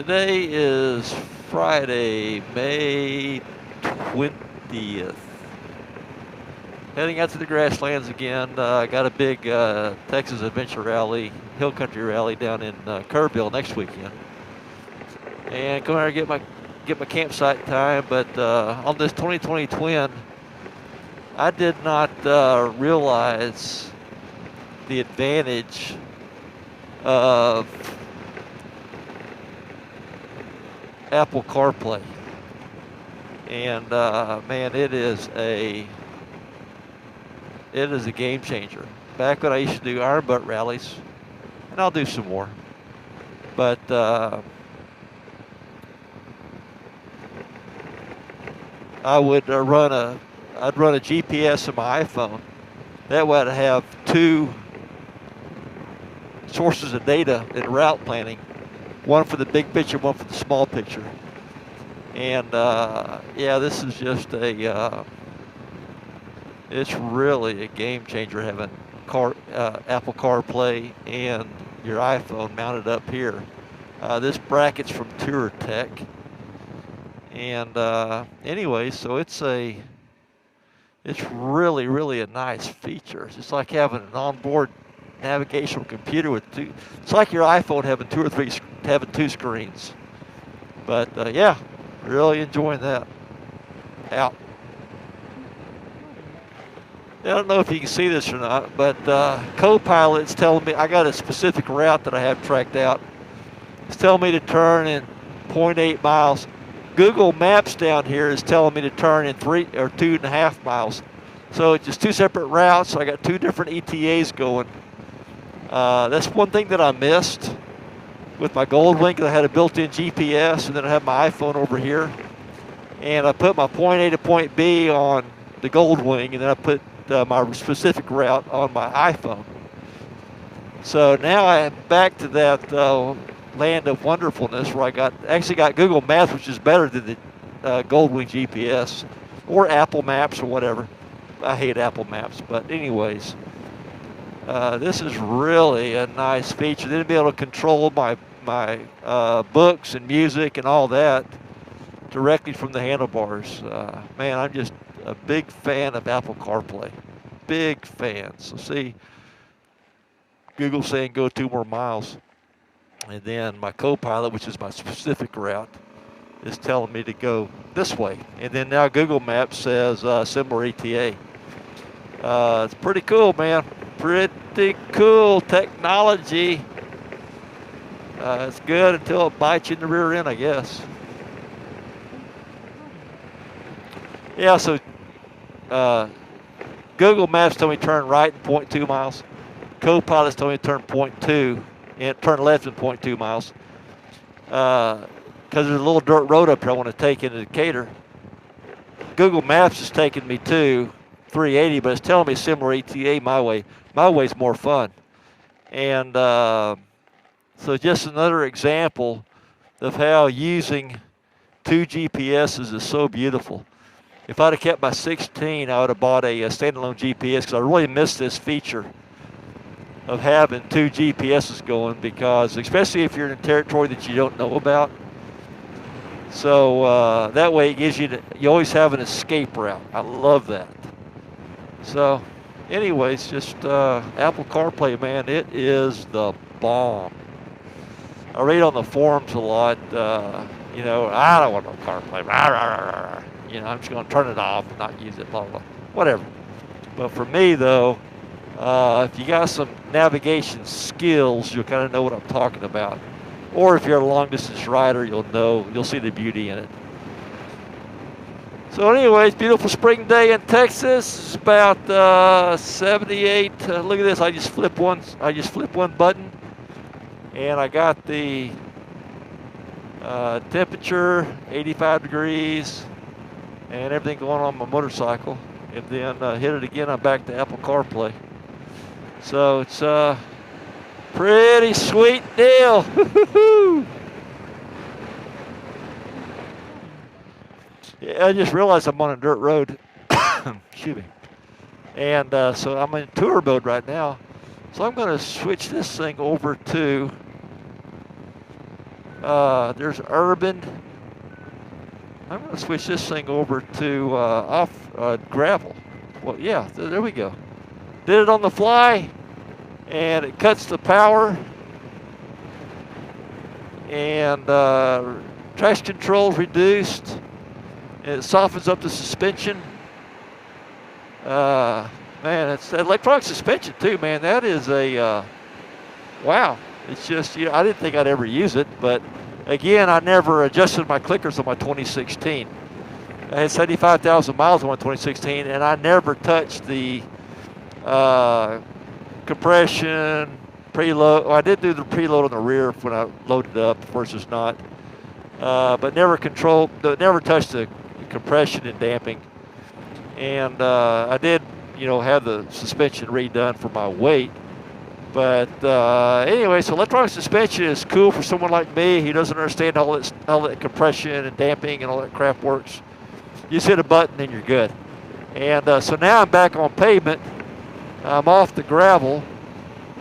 Today is Friday, May 20th. Heading out to the grasslands again. Got a big Texas Adventure Rally, Hill Country Rally down in Kerrville next weekend. And come here and get my campsite time. But on this 2020 Twin, I did not realize the advantage of Apple CarPlay. And man, it is a game changer. Back when I used to do iron butt rallies, and I'll do some more, but I'd run a GPS on my iPhone. That way I'd have two sources of data in route planning, one for the big picture, one for the small picture. And yeah, this is just it's really a game changer having Apple CarPlay and your iPhone mounted up here. This bracket's from TourTech. And anyway, so it's really a nice feature. It's just like having an onboard navigational computer with two. It's like your iPhone having two screens. But yeah, really enjoying that. Out. I don't know if you can see this or not, but Copilot's telling me I got a specific route that I have tracked out. It's telling me to turn in 0.8 miles. Google Maps down here is telling me to turn in 3 or 2.5 miles. So it's just two separate routes. So I got two different ETAs going. That's one thing that I missed with my Goldwing, because I had a built-in GPS, and then I have my iPhone over here. And I put my point A to point B on the Goldwing, and then I put my specific route on my iPhone. So now I am back to that land of wonderfulness where I actually got Google Maps, which is better than the Goldwing GPS or Apple Maps or whatever. I hate Apple Maps, but anyways, this is really a nice feature. Then to be able to control my books and music and all that directly from the handlebars. Man, I'm just a big fan of Apple CarPlay. Big fan. So see, Google saying go 2 more miles. And then my Copilot, which is my specific route, is telling me to go this way. And then now Google Maps says similar ETA. It's pretty cool, man. Pretty cool technology. It's good until it bites you in the rear end, I guess. Yeah, so Google Maps told me to turn right in 0.2 miles. Copilot's told me to turn 0.2 and turn left in 0.2 miles. Because there's a little dirt road up here I want to take into Decatur. Google Maps is taking me to 380, but it's telling me similar ETA my way. My way's more fun. And so just another example of how using two GPSs is so beautiful. If I'd have kept my 16, I would have bought a standalone GPS, because I really miss this feature of having two GPSs going, because especially if you're in a territory that you don't know about. So that way it gives you always have an escape route. I love that. So anyways, just Apple CarPlay, man, it is the bomb. I read on the forums a lot, you know, I don't want no CarPlay. You know, I'm just going to turn it off and not use it, blah, blah, blah. Whatever. But for me, though, if you got some navigation skills, you'll kind of know what I'm talking about. Or if you're a long-distance rider, you'll see the beauty in it. So anyways, beautiful spring day in Texas. It's about 78. Look at this. I just flip one button, and I got the temperature 85 degrees and everything going on my motorcycle. And then hit it again. I'm back to Apple CarPlay. So it's a pretty sweet deal. Yeah, I just realized I'm on a dirt road. Excuse me. And so I'm in tour mode right now. So I'm going to switch this thing over to There's urban. I'm going to switch this thing over to off gravel. Well, yeah, there we go. Did it on the fly, and it cuts the power, and traction control reduced, and it softens up the suspension. Man, it's electronic suspension too, man. That is a wow. It's just, you know, I didn't think I'd ever use it, but again, I never adjusted my clickers on my 2016. I had 75,000 miles on my 2016, and I never touched the compression, preload. Well, I did do the preload on the rear when I loaded up versus not, but never touched the compression and damping. And I did, you know, have the suspension redone for my weight. But anyway, so electronic suspension is cool for someone like me who doesn't understand how that compression and damping and all that crap works. You just hit a button and you're good. And so now I'm back on pavement. I'm off the gravel.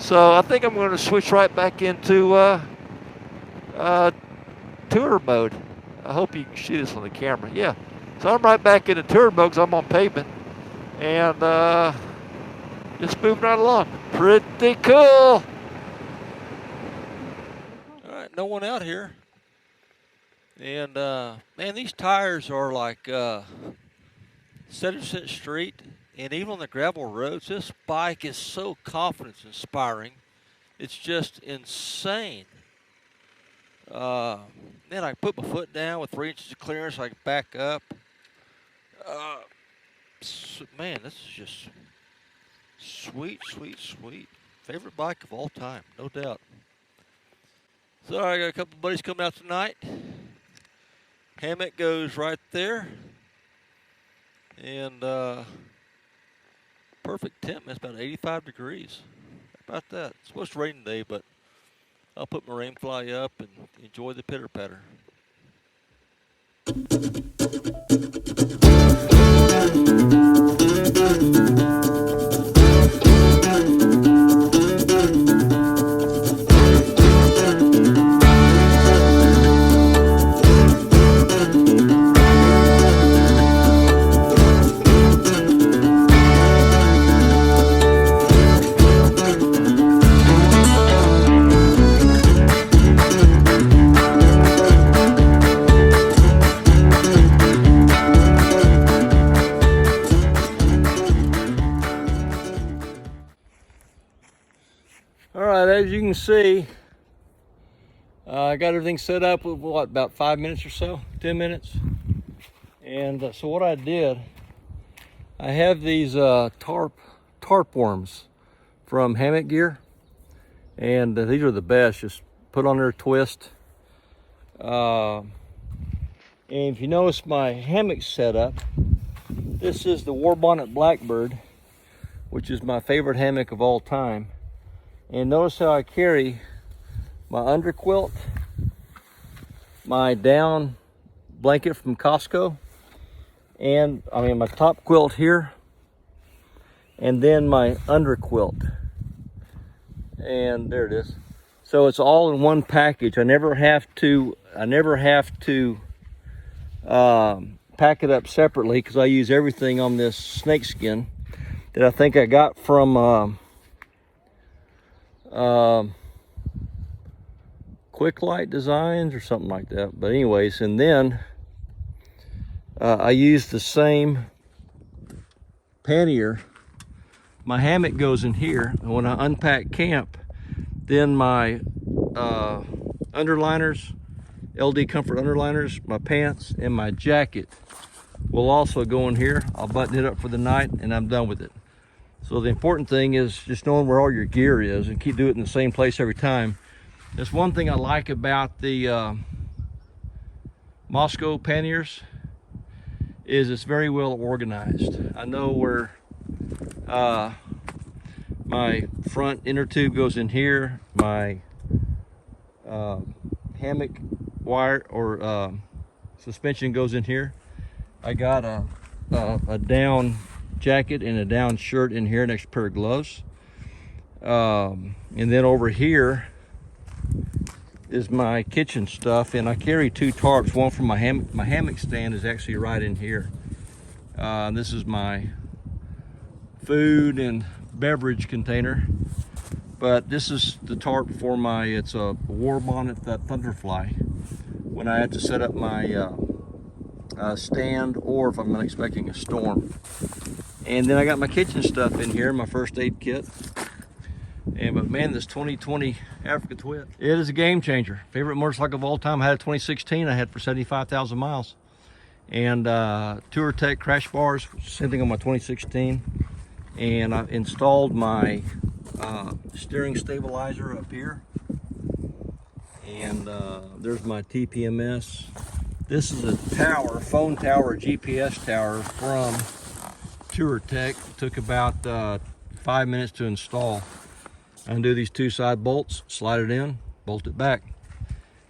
So I think I'm going to switch right back into tour mode. I hope you can see this on the camera. Yeah. So I'm right back into tour mode because I'm on pavement. And just moving right along. Pretty cool. All right, no one out here. And man, these tires are like 70% street, and even on the gravel roads, this bike is so confidence inspiring. It's just insane. Then I put my foot down with 3 inches of clearance. I can back up. Man, this is just sweet, sweet, sweet. Favorite bike of all time, no doubt. So I got a couple of buddies coming out tonight. Hammock goes right there. And perfect temp, it's about 85 degrees. How about that? It's supposed to rain today, but I'll put my rain fly up and enjoy the pitter patter. As you can see, I got everything set up with what, about 5 minutes or so, 10 minutes. And so what I did, I have these tarp worms from Hammock Gear, and these are the best. Just put on their twist. And if you notice my hammock setup, this is the Warbonnet Blackbird, which is my favorite hammock of all time. And notice how I carry my underquilt, my down blanket from Costco, and my top quilt here, and then my underquilt. And there it is. So it's all in one package. I never have to pack it up separately because I use everything on this snakeskin that I think I got from Quick Light Designs or something like that. But anyways, and then I use the same pannier. My hammock goes in here, and when I unpack camp, then my underliners, LD Comfort underliners, my pants, and my jacket will also go in here. I'll button it up for the night, and I'm done with it. So the important thing is just knowing where all your gear is and keep doing it in the same place every time. That's one thing I like about the Moscow panniers, is it's very well organized. I know where my front inner tube goes in here, my hammock wire or suspension goes in here. I got a down jacket and a down shirt in here, next pair of gloves. And then over here, is my kitchen stuff, and I carry 2 tarps. One for my hammock. My hammock stand is actually right in here. This is my food and beverage container, but this is the tarp for my, it's a war bonnet, that Thunderfly, when I have to set up my stand, or if I'm expecting a storm. And then I got my kitchen stuff in here, my first aid kit. But man, this 2020 Africa Twit, it is a game changer. Favorite motorcycle of all time. I had a 2016 I had for 75,000 miles. And TourTech crash bars, same thing on my 2016. And I installed my steering stabilizer up here. And there's my TPMS. This is a tower, phone tower, GPS tower from TourTech. It took about 5 minutes to install. Undo these 2 side bolts, slide it in, bolt it back.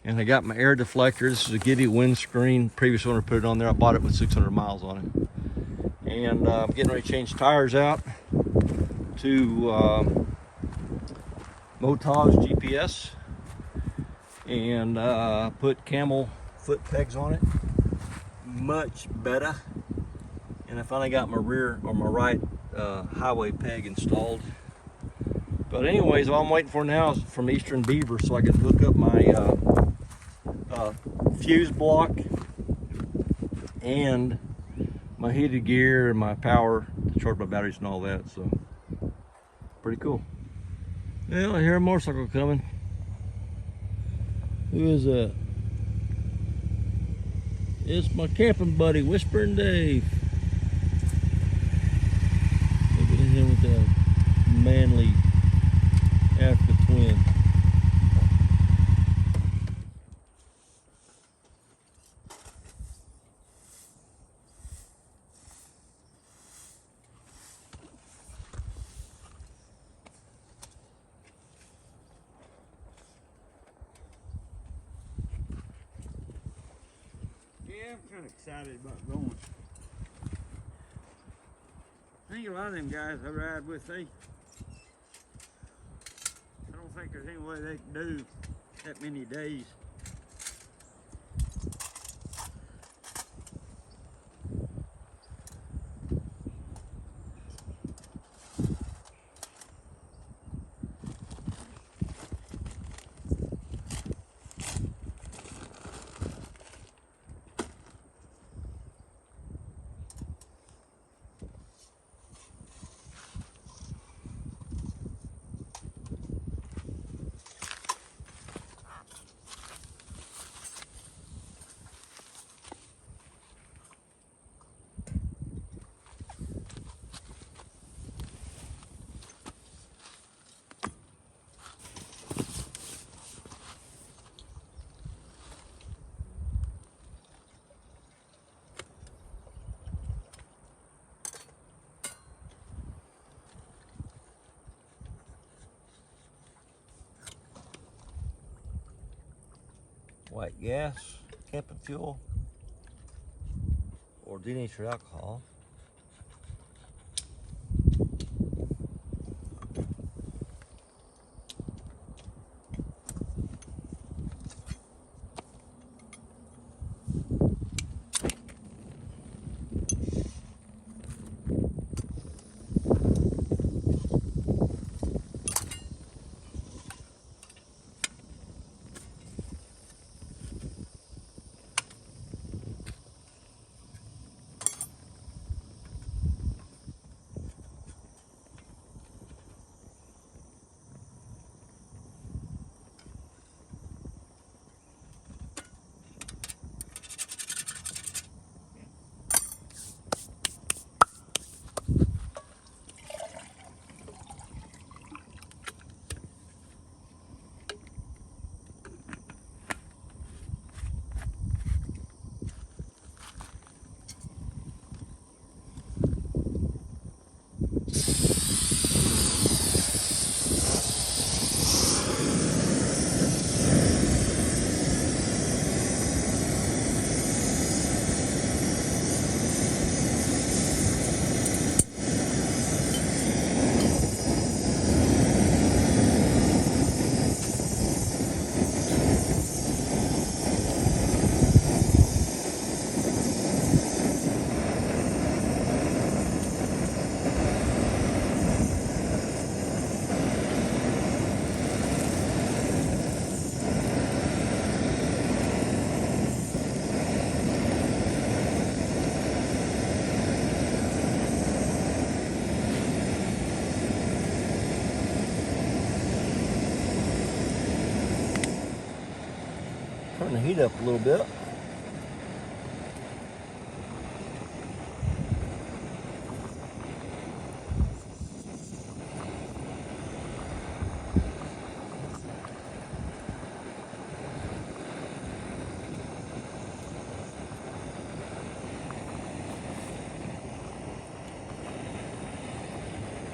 And I got my air deflector. This is a Giddy windscreen. Previous owner put it on there. I bought it with 600 miles on it. And I'm getting ready to change tires out to Moto's GPS, and put camel foot pegs on it. Much better. And I finally got my rear, or my right highway peg installed. But anyways, all I'm waiting for now is from Eastern Beaver, so I can hook up my fuse block and my heated gear and my power to charge my batteries and all that. So pretty cool. Well, I hear a motorcycle coming. Who is that? It's my camping buddy, Whispering Dave. Look at him with that manly Africa Twin. Yeah, I'm kind of excited about going. I think a lot of them guys I ride with, I don't think there's any way they can do that many days. White gas, camping fuel, or denatured alcohol. Turn the heat up a little bit.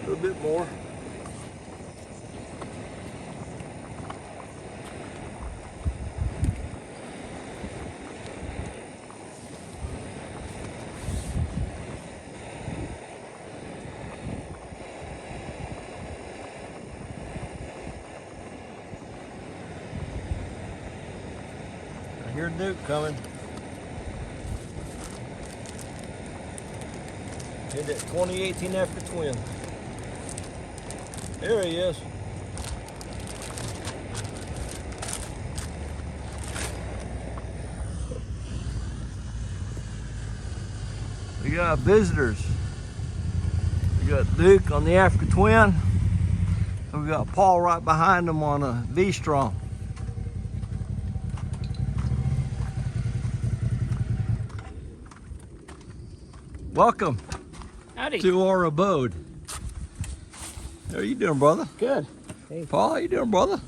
A little bit more. I hear Duke coming. Hit that 2018 Africa Twin. There he is. We got visitors. We got Duke on the Africa Twin. And we got Paul right behind him on a V-Strom. Welcome Howdy. to our abode. How you doing, brother? Good. Hey. Paul, how you doing, brother?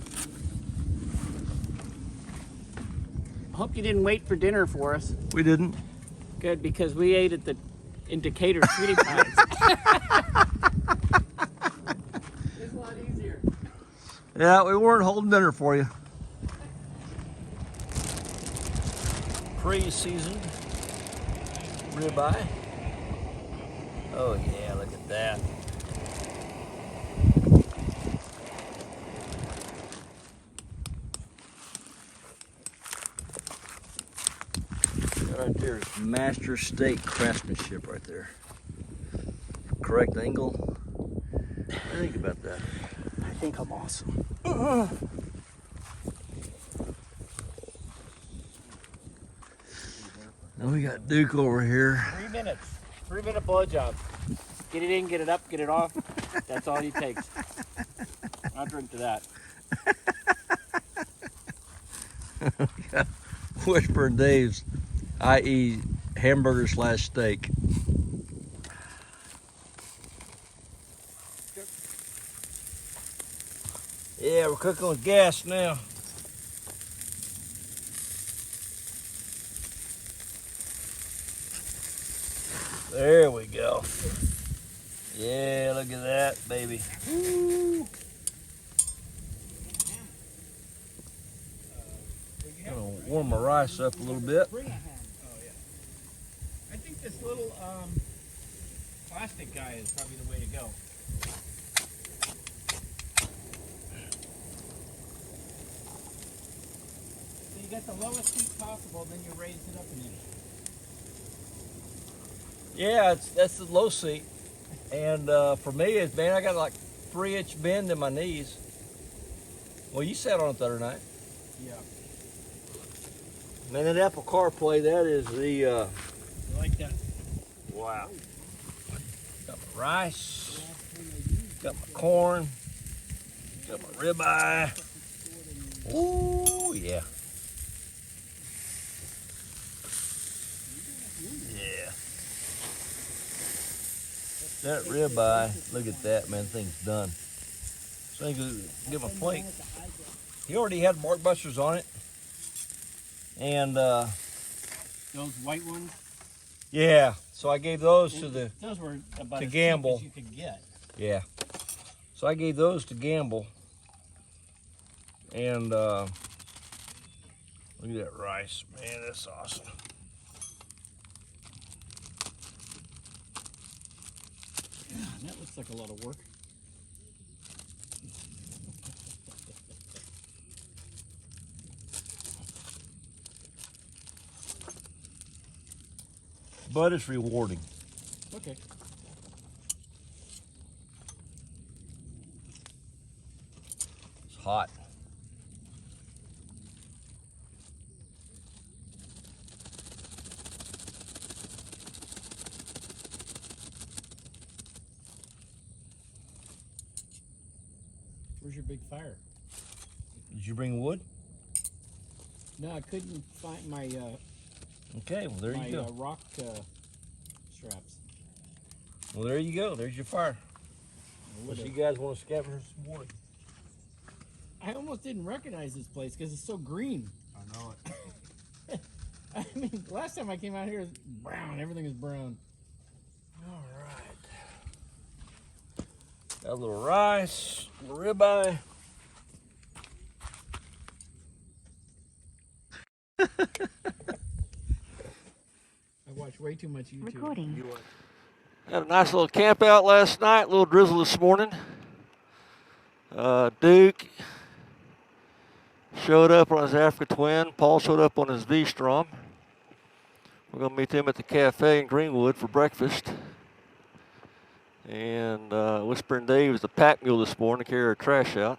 Hope you didn't wait for dinner for us. We didn't. Good, because we ate at the in Decatur Sweetie Pies. It's a lot easier. Yeah, we weren't holding dinner for you. Pre-seasoned ribeye. Oh yeah, look at that. That right there is master steak craftsmanship right there. Correct angle. What do you think about that? I think I'm awesome. Now we got Duke over here. 3 minutes. 3-minute blowjob. Get it in, get it up, get it off. That's all it takes. I'll drink to that. Whisper and Dave's, i.e. hamburger / steak. Yeah, we're cooking with gas now. There we go. Yeah, look at that, baby. Woo. Gonna warm my rice up a little bit. Oh, yeah. I think this little plastic guy is probably the way to go. So you get the lowest heat possible, then you raise it up an inch. Yeah, that's the low seat. And for me, it's, man, I got like 3-inch bend in my knees. Well, you sat on it the other night. Yeah. Man, that Apple CarPlay, that is the, I like that. wow. Got my rice, got my corn, got my ribeye. Ooh, yeah. Yeah. That ribeye, look at that, man, thing's done. So I can get my plate. He already had bark busters on it. And Those white ones, yeah, so I gave those to the, those were about to as Gamble. cheap as you could get. yeah. So I gave those to Gamble. And look at that rice, man, that's awesome. Yeah, that looks like a lot of work. But it's rewarding. Okay. It's hot. Where's your big fire? Did you bring wood? No, I couldn't find my Okay, well there my you go. rock straps. Well, there you go. There's your fire. I Unless would've- you guys want to scavenge some wood. I almost didn't recognize this place because it's so green. I know it. I mean, last time I came out here, it was brown. Everything is brown. All right. Got a little rice, a little ribeye. I watch way too much YouTube. Recording. Had a nice little camp out last night, a little drizzle this morning. Duke showed up on his Africa Twin. Paul showed up on his V-Strom. We're going to meet them at the cafe in Greenwood for breakfast. And Whispering Dave is the pack mule this morning to carry our trash out.